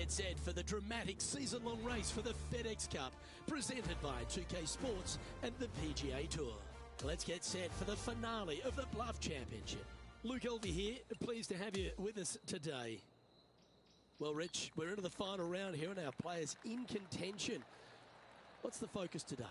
get set for the dramatic season-long race for the FedEx Cup, presented by 2K Sports and the PGA Tour. Let's get set for the finale of the Bluff Championship. Luke Elvey here, pleased to have you with us today. Well, Rich, we're into the final round here and our players in contention. What's the focus today?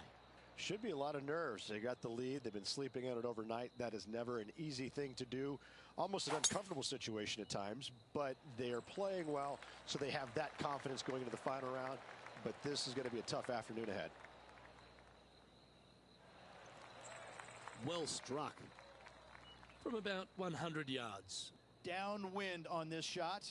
Should be a lot of nerves. They got the lead. They've been sleeping on it overnight. That is never an easy thing to do. Almost an uncomfortable situation at times, but they are playing well, so they have that confidence going into the final round. But this is going to be a tough afternoon ahead. Well struck from about 100 yards. Downwind on this shot.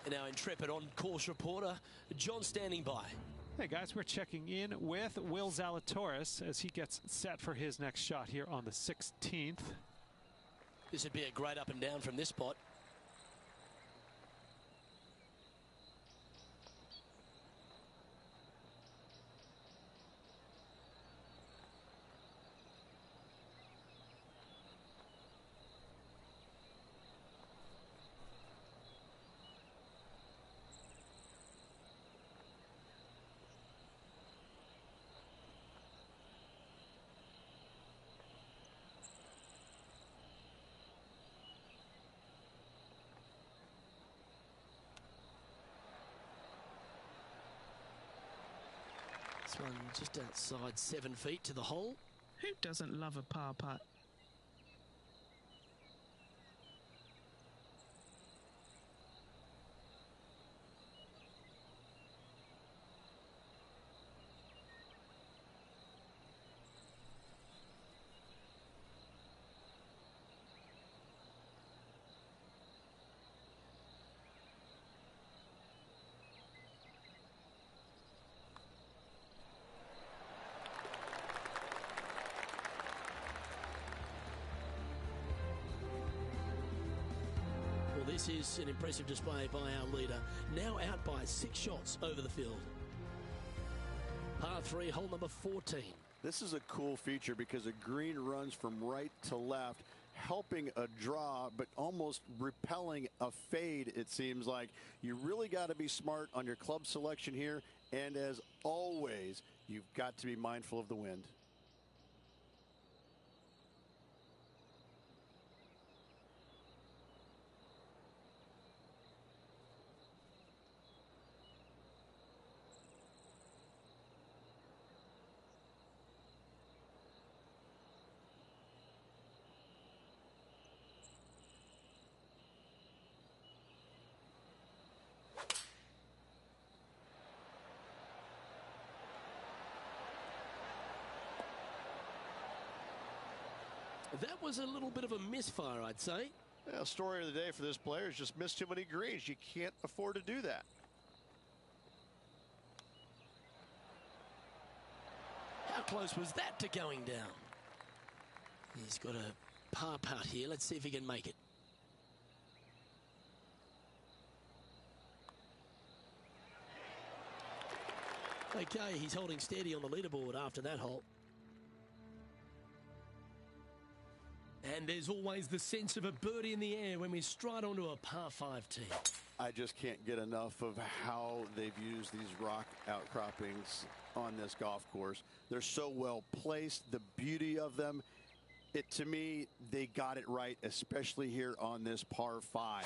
And our intrepid on-course reporter, John, standing by. Hey guys, we're checking in with Will Zalatoris as he gets set for his next shot here on the 16th. This would be a great up and down from this spot. This one just outside 7 feet to the hole. Who doesn't love a par putt? This is an impressive display by our leader, now out by 6 shots over the field. Par 3, hole number 14. This is a cool feature because the green runs from right to left, helping a draw, but almost repelling a fade, it seems like. You really got to be smart on your club selection here, and as always, you've got to be mindful of the wind. That was a little bit of a misfire, I'd say. Yeah, story of the day for this player is just missed too many greens. You can't afford to do that. How close was that to going down? He's got a par putt here. Let's see if he can make it. Okay, he's holding steady on the leaderboard after that hole. And there's always the sense of a birdie in the air when we stride onto a par 5 tee. I just can't get enough of how they've used these rock outcroppings on this golf course. They're so well placed, the beauty of them. To me, they got it right, especially here on this par 5.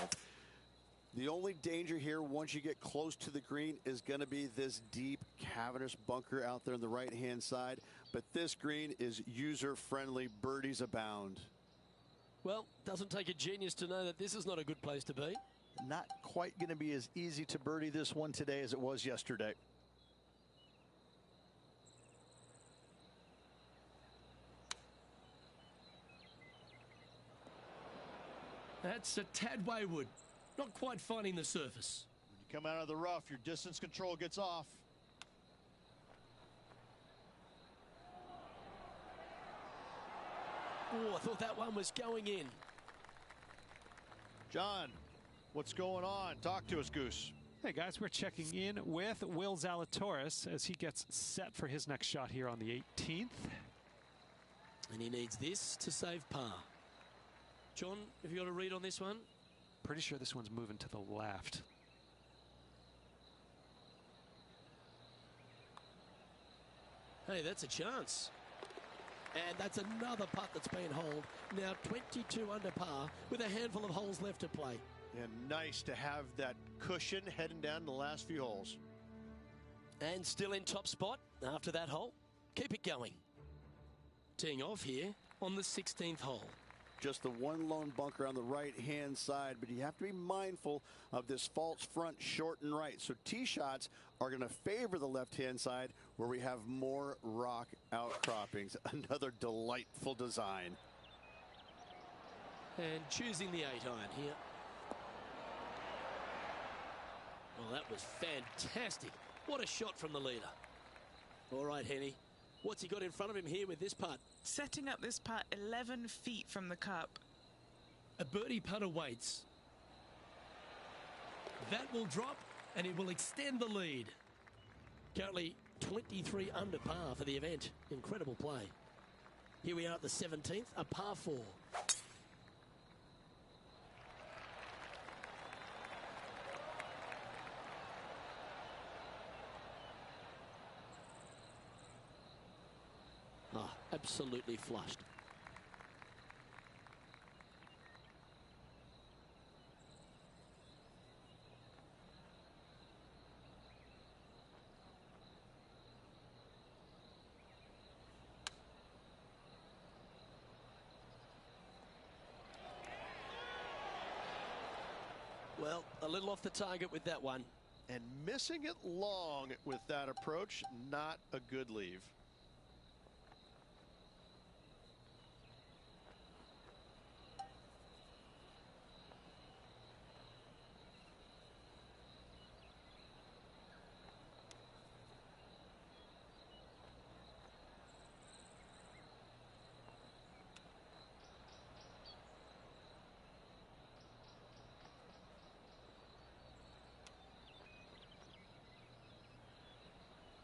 The only danger here once you get close to the green is going to be this deep cavernous bunker out there on the right-hand side. But this green is user-friendly. Birdies abound. Well, doesn't take a genius to know that this is not a good place to be. Not quite going to be as easy to birdie this one today as it was yesterday. That's a tad wayward. Not quite finding the surface. When you come out of the rough, your distance control gets off. Oh, I thought that one was going in. John, what's going on? Talk to us, Goose. Hey guys, we're checking in with Will Zalatoris as he gets set for his next shot here on the 18th. And he needs this to save par. John, have you got a read on this one? Pretty sure this one's moving to the left. Hey, that's a chance. And that's another putt that's been holed. Now 22 under par with a handful of holes left to play. And nice to have that cushion heading down the last few holes. And still in top spot after that hole. Keep it going. Teeing off here on the 16th hole. Just the one lone bunker on the right-hand side, but you have to be mindful of this false front short and right. So tee shots are going to favor the left-hand side where we have more rock outcroppings. Another delightful design. And choosing the 8-iron here. Well, that was fantastic. What a shot from the leader. All right, Henny. What's he got in front of him here with this putt? Setting up this putt 11 feet from the cup. A birdie putt awaits. That will drop and it will extend the lead. Currently 23 under par for the event. Incredible play. Here we are at the 17th, a par 4. Oh, absolutely flushed. Well, a little off the target with that one. And missing it long with that approach, not a good leave.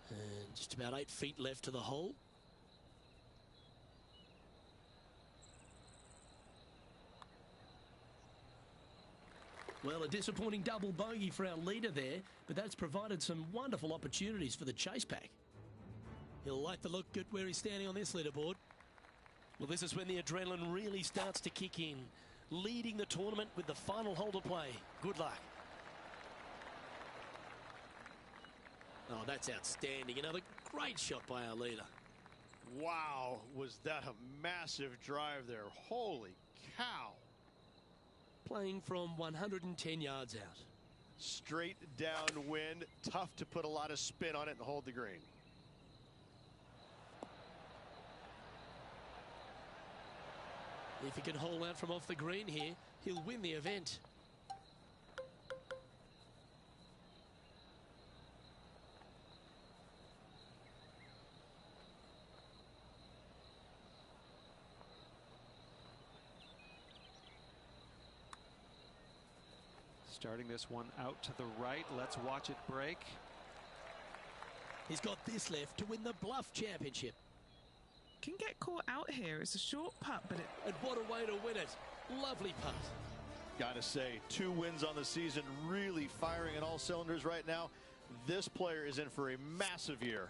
And just about 8 feet left to the hole. Well, a disappointing double bogey for our leader there, but that's provided some wonderful opportunities for the chase pack. He'll like to look good where he's standing on this leaderboard. Well, this is when the adrenaline really starts to kick in, leading the tournament with the final hole to play. Good luck. Oh, that's outstanding. Another great shot by our leader. Wow, was that a massive drive there. Holy cow. Playing from 110 yards out. Straight downwind. Tough to put a lot of spin on it and hold the green. If he can hole out from off the green here, he'll win the event. Starting this one out to the right. Let's watch it break. He's got this left to win the Bluff Championship. Can get caught out here. It's a short putt, but it... And what a way to win it. Lovely putt. Gotta say, 2 wins on the season, really firing on all cylinders right now. This player is in for a massive year.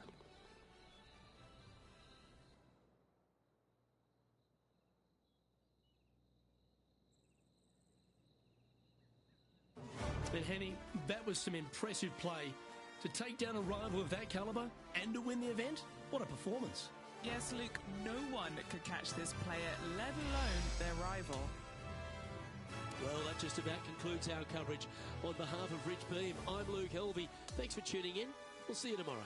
But Henny, that was some impressive play. To take down a rival of that caliber and to win the event, what a performance. Yes, Luke, no one could catch this player, let alone their rival. Well, that just about concludes our coverage. On behalf of Rich Beam, I'm Luke Helvey. Thanks for tuning in. We'll see you tomorrow.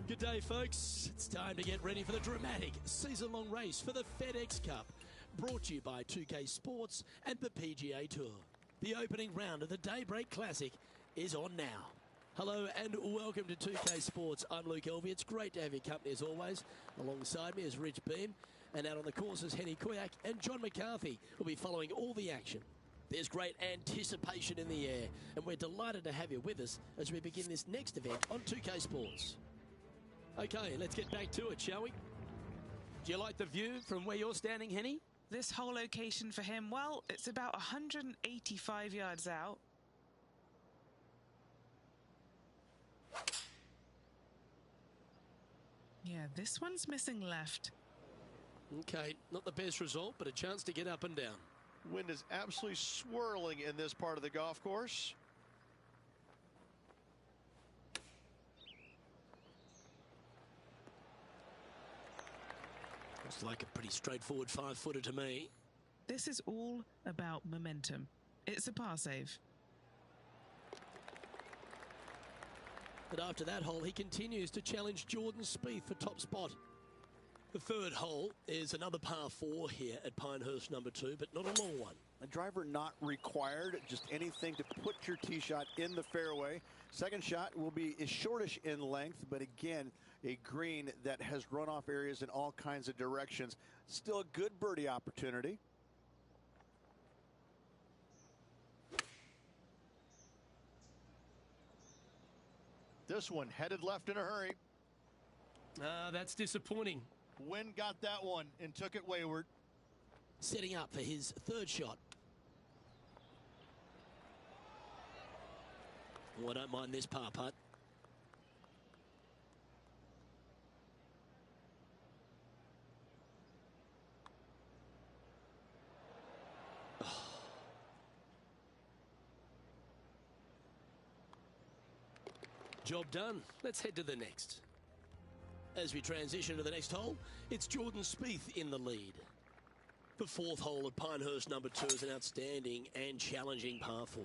Good day, folks. It's time to get ready for the dramatic season-long race for the FedEx Cup, brought to you by 2K Sports and the PGA Tour. The opening round of the Daybreak Classic is on now. Hello and welcome to 2K Sports. I'm Luke Elvey. It's great to have your company as always. Alongside me is Rich Beam, and out on the course is Henny Kuyak and John McCarthy will be following all the action. There's great anticipation in the air, and we're delighted to have you with us as we begin this next event on 2K Sports. Okay, let's get back to it, shall we? Do you like the view from where you're standing, Henny? This whole location for him, well, it's about 185 yards out. Yeah, this one's missing left. Okay, not the best result, but a chance to get up and down. Wind is absolutely swirling in this part of the golf course. Looks like a pretty straightforward 5-footer to me. This is all about momentum. It's a par save. But after that hole, he continues to challenge Jordan Spieth for top spot. The third hole is another par 4 here at Pinehurst number 2, but not a long one. A driver not required, just anything to put your tee shot in the fairway. Second shot will be shortish in length, but again, a green that has runoff areas in all kinds of directions. Still a good birdie opportunity. This one headed left in a hurry. That's disappointing. Wind got that one and took it wayward. Setting up for his third shot. Oh, I don't mind this par putt. Job done. Let's head to the next. As we transition to the next hole, it's Jordan Spieth in the lead. The fourth hole at Pinehurst number 2 is an outstanding and challenging par 4.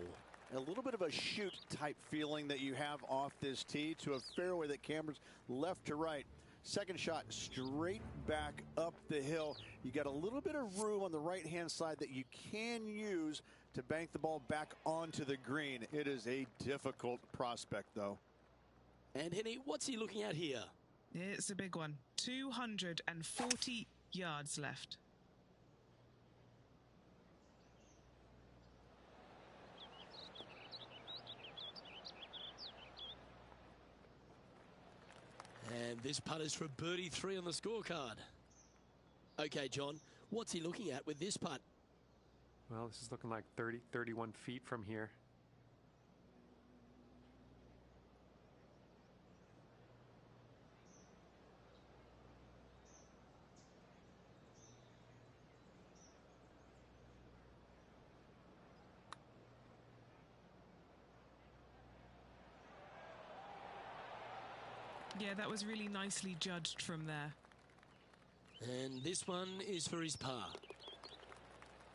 A little bit of a shoot type feeling that you have off this tee to a fairway that cambers left to right. Second shot straight back up the hill. You got a little bit of room on the right hand side that you can use to bank the ball back onto the green. It is a difficult prospect though. And Henny, what's he looking at here? It's a big one. 240 yards left. And this putt is for birdie 3 on the scorecard. Okay, John, what's he looking at with this putt? Well, this is looking like 31 feet from here. Yeah, that was really nicely judged from there. And this one is for his par.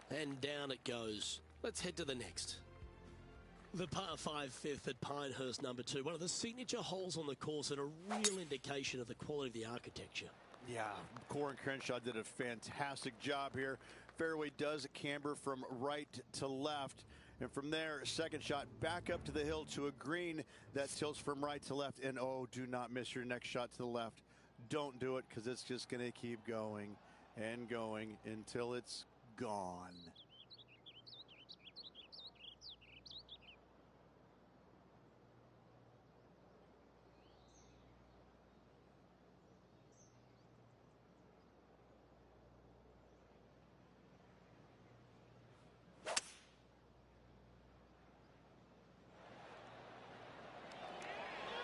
And down it goes. Let's head to the next. The par 5 fifth at Pinehurst number 2. One of the signature holes on the course and a real indication of the quality of the architecture. Yeah, Corin Crenshaw did a fantastic job here. Fairway does camber from right to left. And from there, second shot back up to the hill to a green that tilts from right to left. And oh, do not miss your next shot to the left. Don't do it because it's just going to keep going and going until it's gone.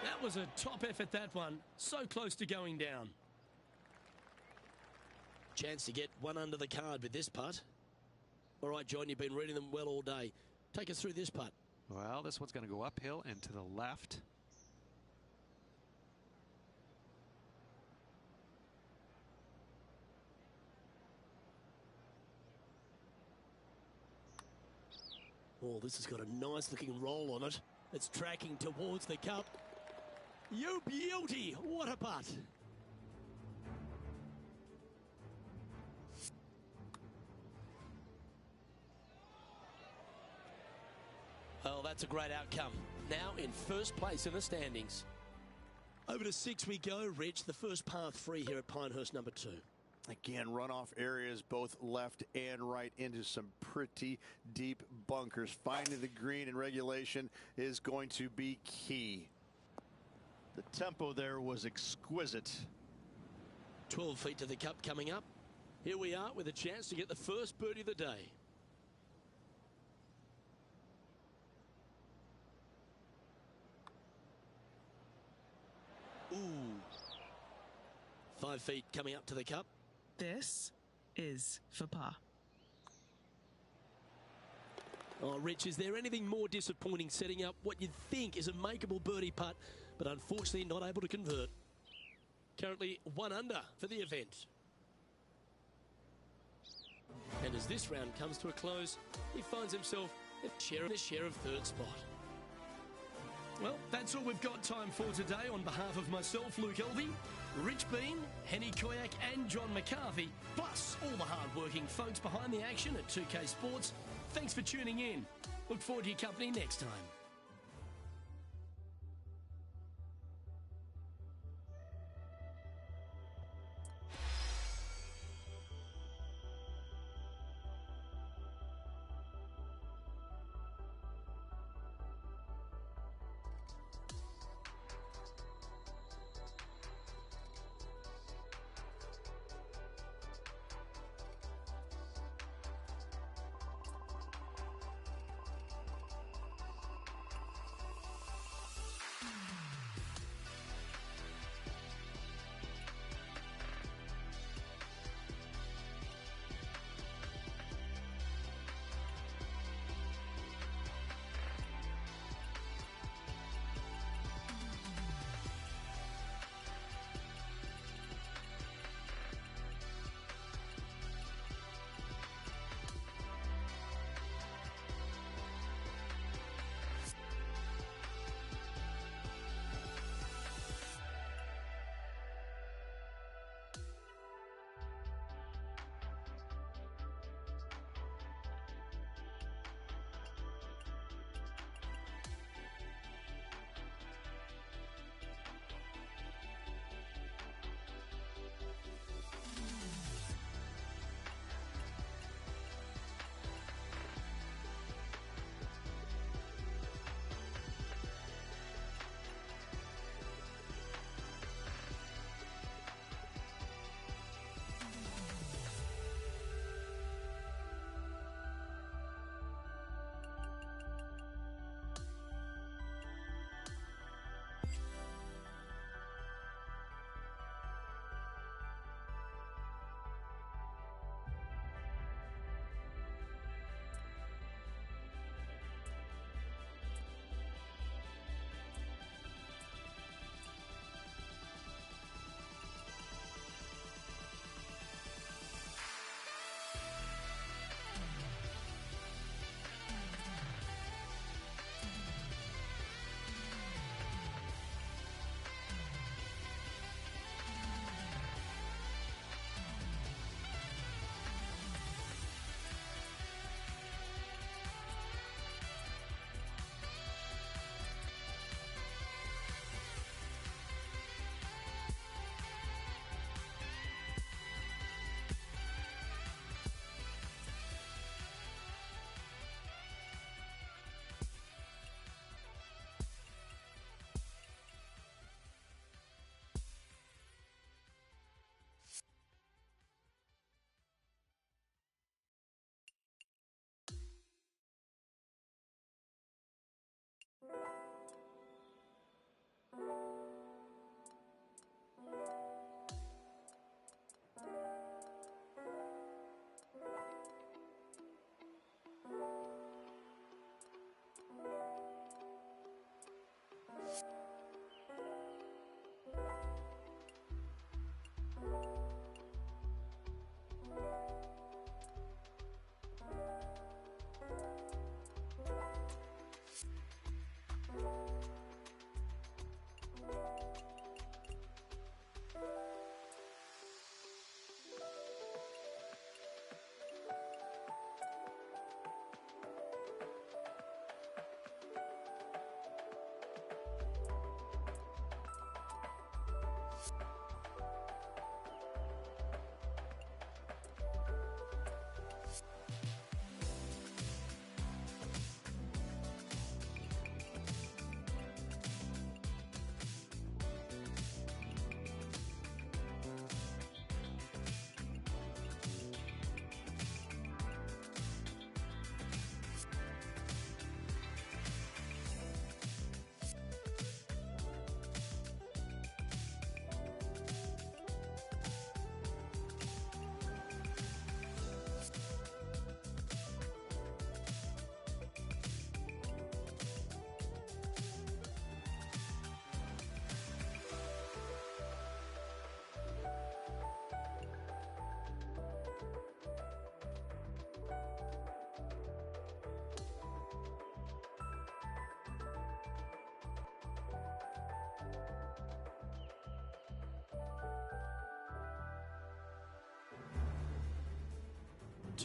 That was a top effort, that one. So close to going down. Chance to get one under the card with this putt. All right, John, you've been reading them well all day. Take us through this putt. Well, this one's going to go uphill and to the left. Oh, this has got a nice looking roll on it. It's tracking towards the cup. You beauty! What a a putt. Oh, that's a great outcome. Now in first place in the standings. Over to 6 we go, Rich. The first par 3 here at Pinehurst, number 2. Again, runoff areas both left and right into some pretty deep bunkers. Finding the green in regulation is going to be key. The tempo there was exquisite. 12 feet to the cup coming up. Here we are with a chance to get the first birdie of the day. Ooh. 5 feet coming up to the cup. This is for par. Oh, Rich, is there anything more disappointing setting up what you'd think is a makeable birdie putt, but unfortunately not able to convert? Currently 1 under for the event. And as this round comes to a close, he finds himself a share of third spot. Well, that's all we've got time for today. On behalf of myself, Luke Elvey, Rich Bean, Henny Koyak and John McCarthy, plus all the hard-working folks behind the action at 2K Sports, thanks for tuning in. Look forward to your company next time.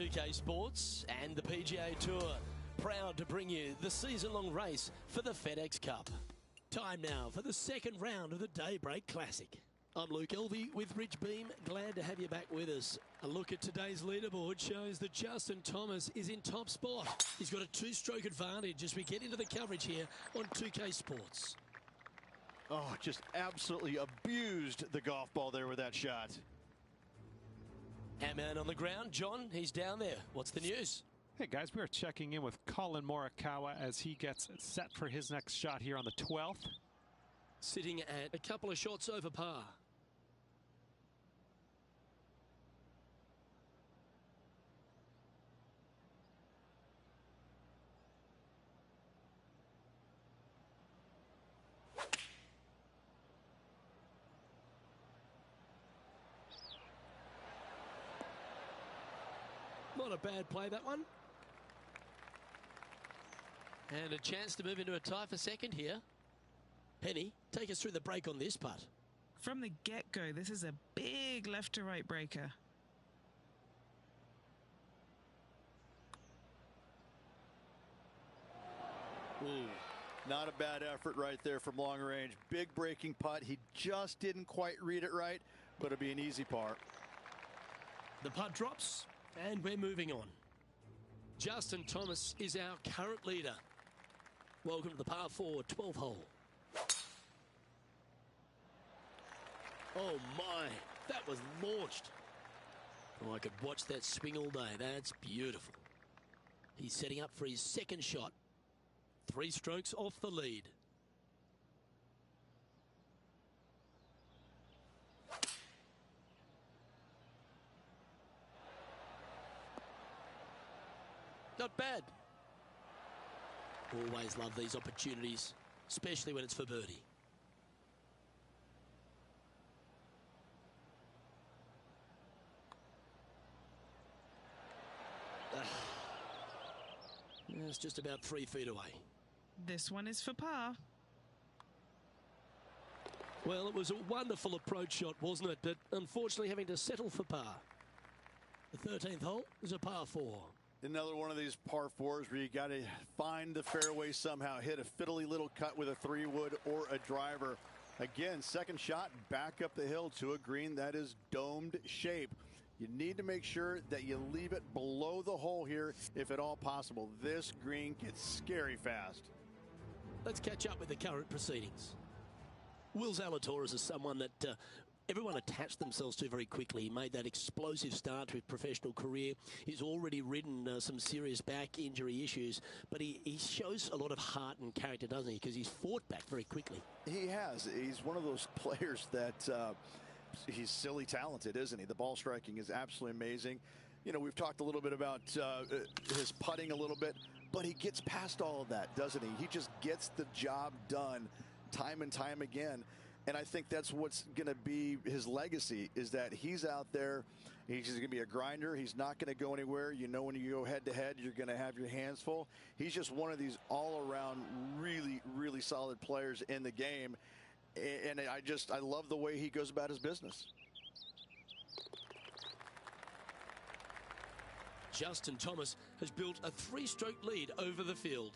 2K Sports and the PGA Tour, proud to bring you the season-long race for the FedEx Cup. Time now for the second round of the Daybreak Classic. I'm Luke Elvey with Rich Beam. Glad to have you back with us. A look at today's leaderboard shows that Justin Thomas is in top spot. He's got a two-stroke advantage as we get into the coverage here on 2K Sports. Oh, just absolutely abused the golf ball there with that shot. Our man on the ground, John, he's down there. What's the news? Hey guys, we are checking in with Colin Morikawa as he gets set for his next shot here on the 12th. Sitting at a couple of shots over par. Not a bad play, that one. And a chance to move into a tie for second here. Penny, take us through the break on this putt. From the get-go, this is a big left-to-right breaker. Ooh, not a bad effort right there from long range. Big breaking putt. He just didn't quite read it right, but it'll be an easy par. The putt drops, and we're moving on. Justin Thomas is our current leader. Welcome to the par 4 12th hole. Oh my, that was launched. Oh, I could watch that swing all day. That's beautiful. He's setting up for his second shot. 3 strokes off the lead. Not bad. Always love these opportunities, especially when it's for birdie. It's just about 3 feet away. This one is for par. Well, it was a wonderful approach shot, wasn't it? But unfortunately having to settle for par. The 13th hole is a par 4. Another one of these par 4s where you got to find the fairway somehow, hit a fiddly little cut with a 3-wood or a driver. Again, second shot back up the hill to a green that is domed shape. You need to make sure that you leave it below the hole here if at all possible. This green gets scary fast. Let's catch up with the current proceedings. Will Zalatoris is someone that everyone attached themselves to very quickly. He made that explosive start to his professional career. He's already ridden some serious back injury issues, but he shows a lot of heart and character, doesn't he? Because he's fought back very quickly. He has. He's one of those players that he's silly talented, isn't he? The ball striking is absolutely amazing. You know, we've talked a little bit about his putting a little bit, but he gets past all of that, doesn't he? He just gets the job done time and time again. And I think that's what's going to be his legacy, is that he's out there. He's going to be a grinder. He's not going to go anywhere. You know, when you go head-to-head, you're going to have your hands full. He's just one of these all-around really, really solid players in the game. And I love the way he goes about his business. Justin Thomas has built a 3-stroke lead over the field.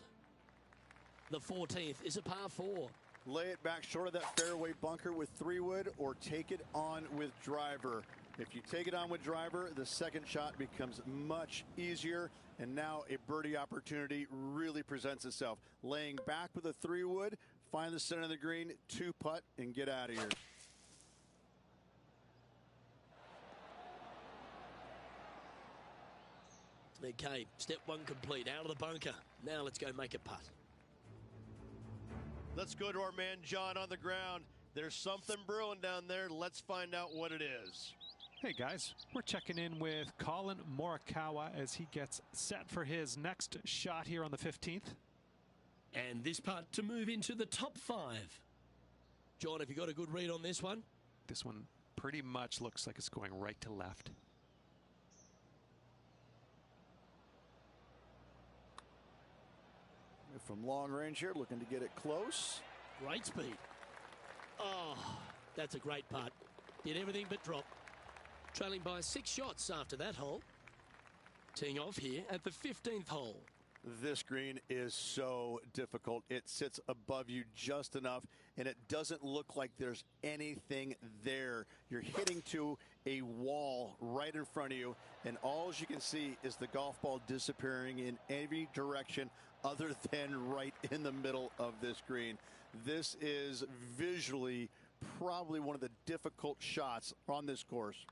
The 14th is a par 4. Lay it back short of that fairway bunker with 3-wood or take it on with driver. If you take it on with driver, the second shot becomes much easier, and now a birdie opportunity really presents itself. Laying back with a 3-wood, find the center of the green, 2-putt, and get out of here. Okay, step 1 complete, out of the bunker. Now let's go make a putt. Let's go to our man John on the ground. There's something brewing down there. Let's find out what it is. Hey guys, we're checking in with Colin Morikawa as he gets set for his next shot here on the 15th. And this putt to move into the top 5. John, have you got a good read on this one? This one pretty much looks like it's going right to left. From long range here, looking to get it close. Great speed. Oh, that's a great putt. Did everything but drop. Trailing by 6 shots after that hole. Teeing off here at the 15th hole. This green is so difficult. It sits above you just enough, and it doesn't look like there's anything there. You're hitting to a wall right in front of you, and all you can see is the golf ball disappearing in every direction other than right in the middle of this green. This is visually probably one of the difficult shots on this course.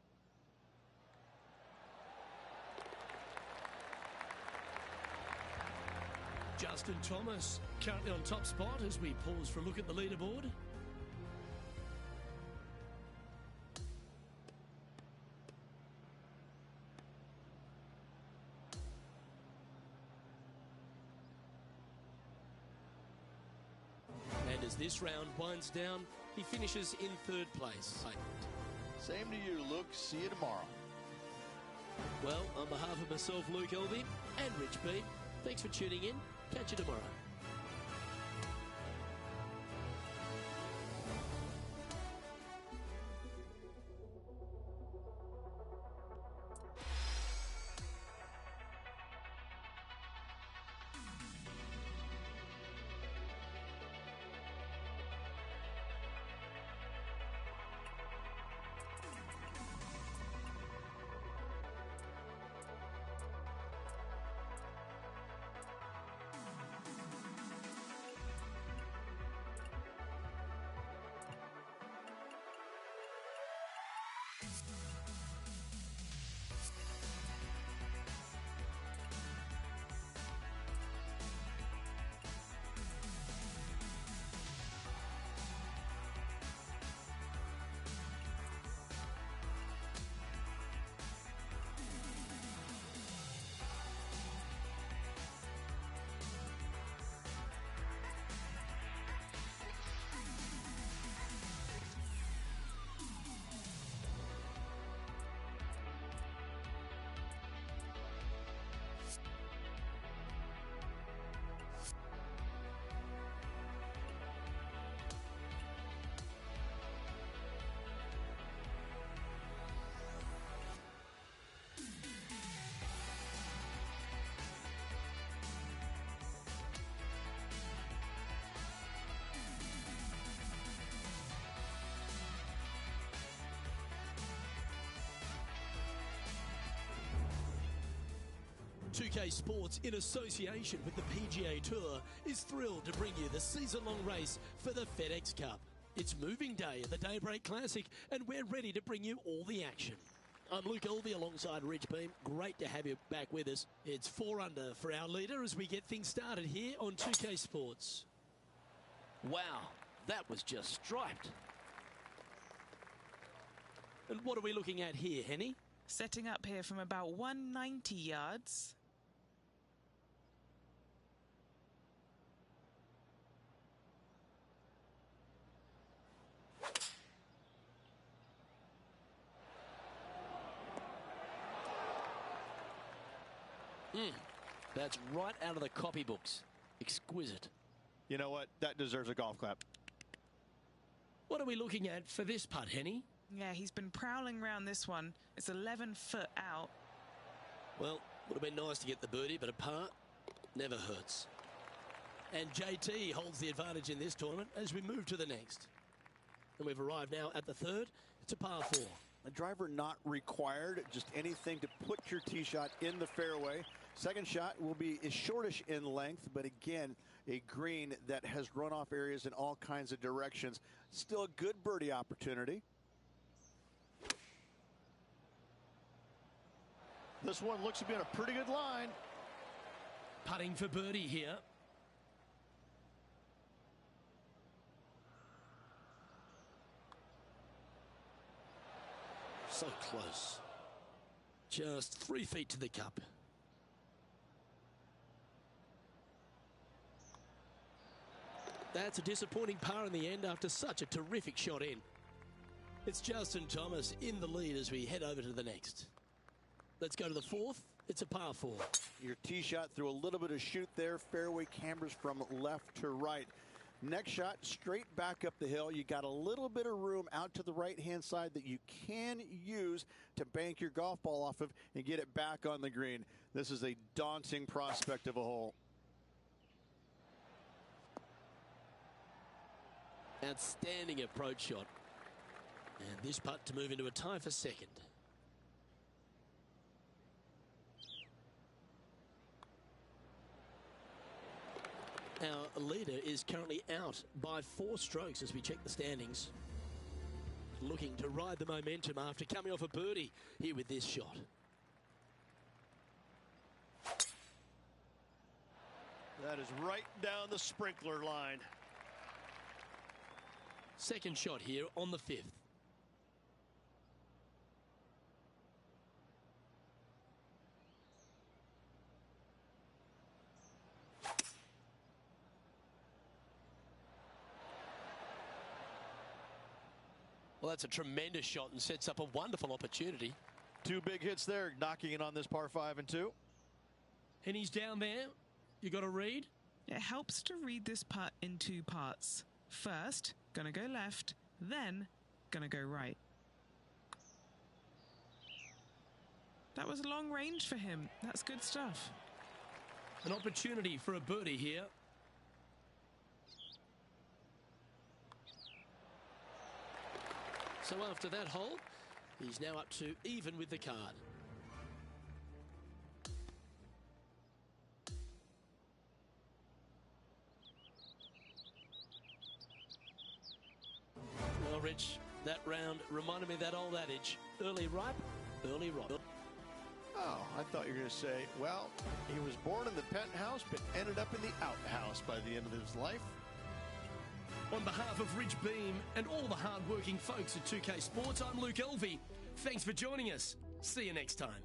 Justin Thomas currently on top spot as we pause for a look at the leaderboard. And as this round winds down, he finishes in 3rd place. Same to you, Luke. See you tomorrow. Well, on behalf of myself, Luke Elvy, and Rich B, thanks for tuning in. Catch you tomorrow. "2K Sports, in association with the PGA Tour, is thrilled to bring you the season-long race for the FedEx Cup. It's moving day at the Daybreak Classic, and we're ready to bring you all the action. I'm Luke Elvy alongside Rich Beam. Great to have you back with us. It's 4 under for our leader as we get things started here on 2K Sports. Wow, that was just striped. And what are we looking at here, Henny? Setting up here from about 190 yards. That's right out of the copybooks. Exquisite. You know what? That deserves a golf clap. What are we looking at for this putt, Henny? Yeah, he's been prowling around this one. It's 11 foot out. Well, would have been nice to get the birdie, but a par never hurts. And JT holds the advantage in this tournament as we move to the next. And we've arrived now at the 3rd. It's a par 4. A driver not required, just anything to put your tee shot in the fairway. Second shot will be shortish in length, but again, a green that has runoff areas in all kinds of directions. Still a good birdie opportunity. This one looks to be in a pretty good line. Putting for birdie here. So close. Just 3 feet to the cup. That's a disappointing par in the end after such a terrific shot in. It's Justin Thomas in the lead as we head over to the next. Let's go to the 4th. It's a par 4. Your tee shot through a little bit of shoot there. Fairway cambers from left to right. Next shot, straight back up the hill. You got a little bit of room out to the right-hand side that you can use to bank your golf ball off of and get it back on the green. This is a daunting prospect of a hole. Outstanding approach shot. And this putt to move into a tie for second. Our leader is currently out by 4 strokes as we check the standings. Looking to ride the momentum after coming off a birdie here with this shot. That is right down the sprinkler line. Second shot here on the 5th. Well, that's a tremendous shot and sets up a wonderful opportunity. 2 big hits there, knocking it on this par 5 and 2. And he's down there. You got to read? It helps to read this putt in 2 parts. First, gonna go left, then gonna go right. That was long range for him. That's good stuff. An opportunity for a birdie here. So after that hole, he's now up to even with the card. Well, Rich, that round reminded me of that old adage, early ripe, early rot. Oh, I thought you were going to say, well, he was born in the penthouse but ended up in the outhouse by the end of his life. On behalf of Rich Beam and all the hard-working folks at 2K Sports, I'm Luke Elvey. Thanks for joining us. See you next time.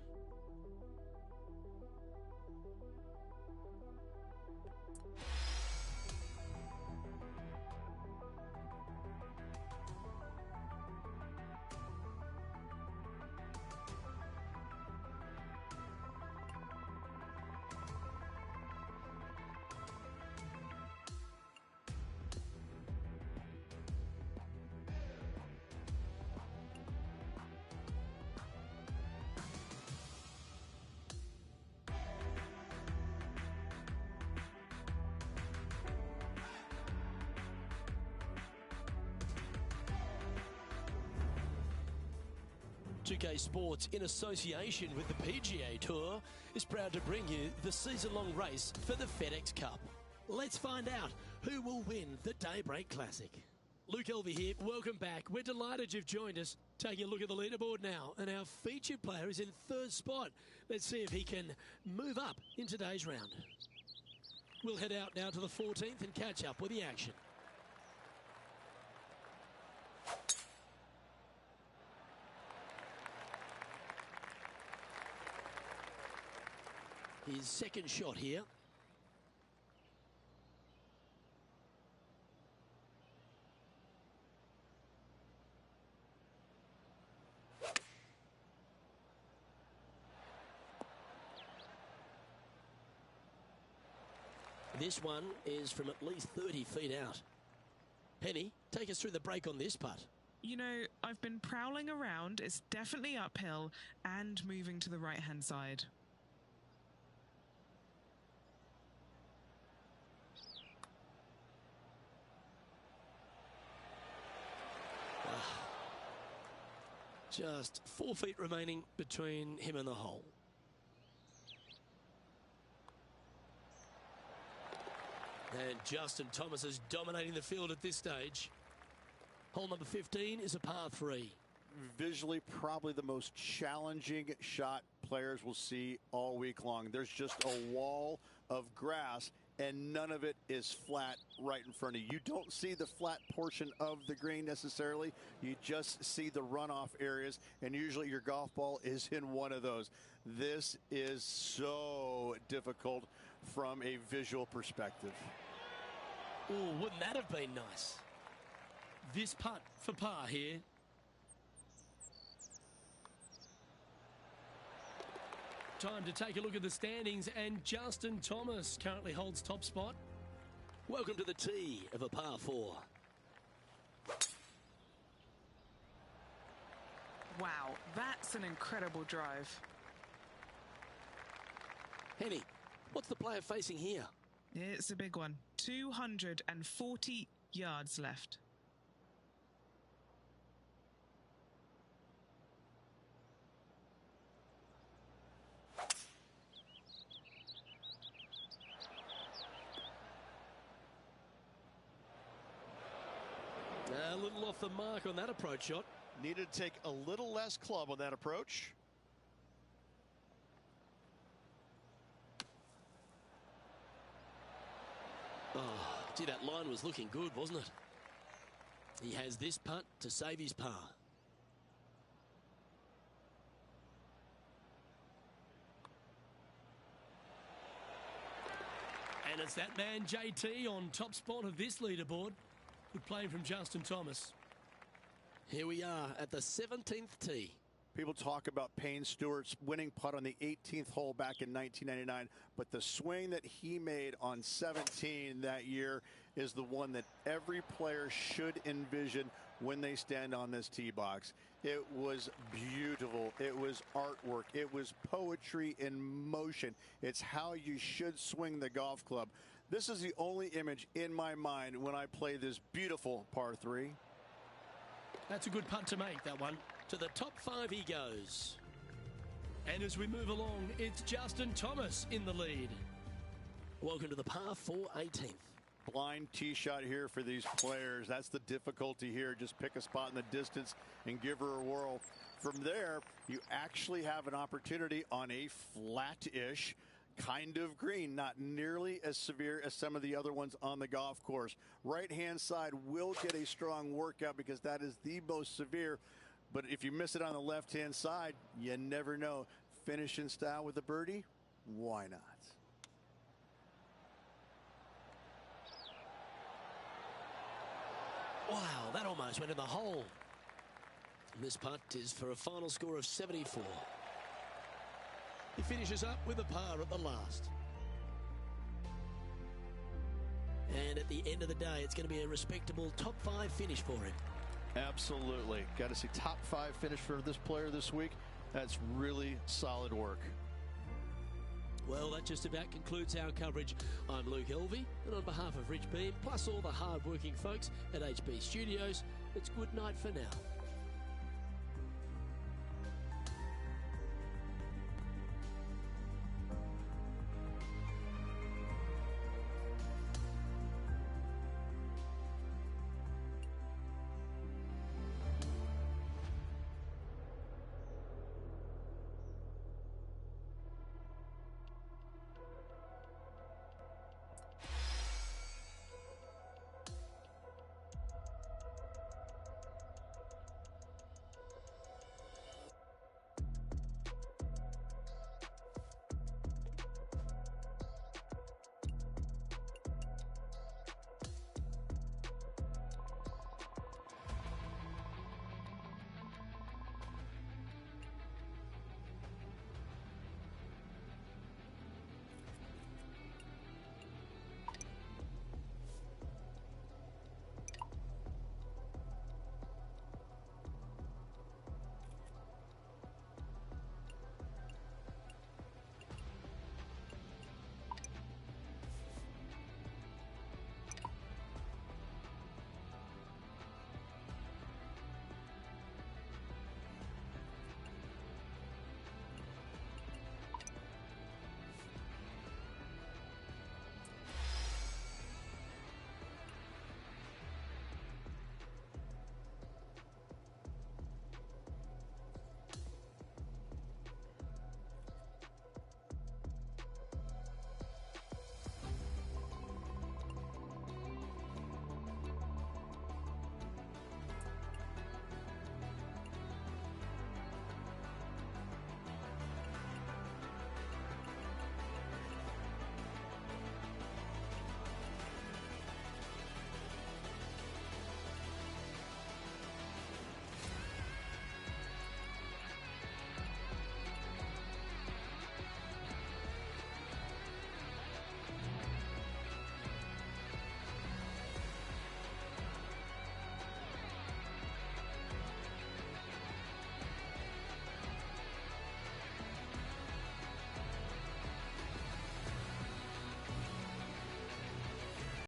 Two-K Sports, in association with the PGA Tour, is proud to bring you the season-long race for the FedEx Cup. Let's find out who will win the Daybreak Classic. Luke Elvey here. Welcome back. We're delighted you've joined us. Taking a look at the leaderboard now, and our featured player is in 3rd spot. Let's see if he can move up in today's round. We'll head out now to the 14th and catch up with the action. His second shot here. This one is from at least 30 feet out. Penny, take us through the break on this putt. You know, I've been prowling around. It's definitely uphill and moving to the right-hand side. Just 4 feet remaining between him and the hole. And Justin Thomas is dominating the field at this stage. Hole number 15 is a par 3. Visually, probably the most challenging shot players will see all week long. There's just a wall of grass, and none of it is flat right in front of you. You don't see the flat portion of the green necessarily. You just see the runoff areas, and usually your golf ball is in one of those. This is so difficult from a visual perspective. Oh, wouldn't that have been nice? This putt for par here. Time to take a look at the standings, and Justin Thomas currently holds top spot. Welcome to the tee of a par 4. Wow, that's an incredible drive. Henny, what's the player facing here? It's a big one. 240 yards left. A little off the mark on that approach shot. Needed to take a little less club on that approach. Oh, gee, that line was looking good, wasn't it? He has this putt to save his par. And it's that man JT on top spot of this leaderboard. Good play from Justin Thomas. Here we are at the 17th tee. People talk about Payne Stewart's winning putt on the 18th hole back in 1999, but the swing that he made on 17 that year is the one that every player should envision when they stand on this tee box. It was beautiful. It was artwork. It was poetry in motion. It's how you should swing the golf club. This is the only image in my mind when I play this beautiful par 3. That's a good putt to make, that one. To the top 5 he goes. And as we move along, it's Justin Thomas in the lead. Welcome to the par 4 18th. Blind tee shot here for these players. That's the difficulty here. Just pick a spot in the distance and give her a whirl. From there, you actually have an opportunity on a flat-ish kind of green, not nearly as severe as some of the other ones on the golf course. Right-hand side will get a strong workout because that is the most severe. But if you miss it on the left-hand side, you never know. Finish in style with a birdie? Why not? Wow, that almost went in the hole. And this putt is for a final score of 74. He finishes up with a par at the last. And at the end of the day, it's going to be a respectable top 5 finish for him. Absolutely. Got to see top 5 finish for this player this week. That's really solid work. Well, that just about concludes our coverage. I'm Luke Elvey, and on behalf of Rich Beam, plus all the hard-working folks at HB Studios, it's good night for now.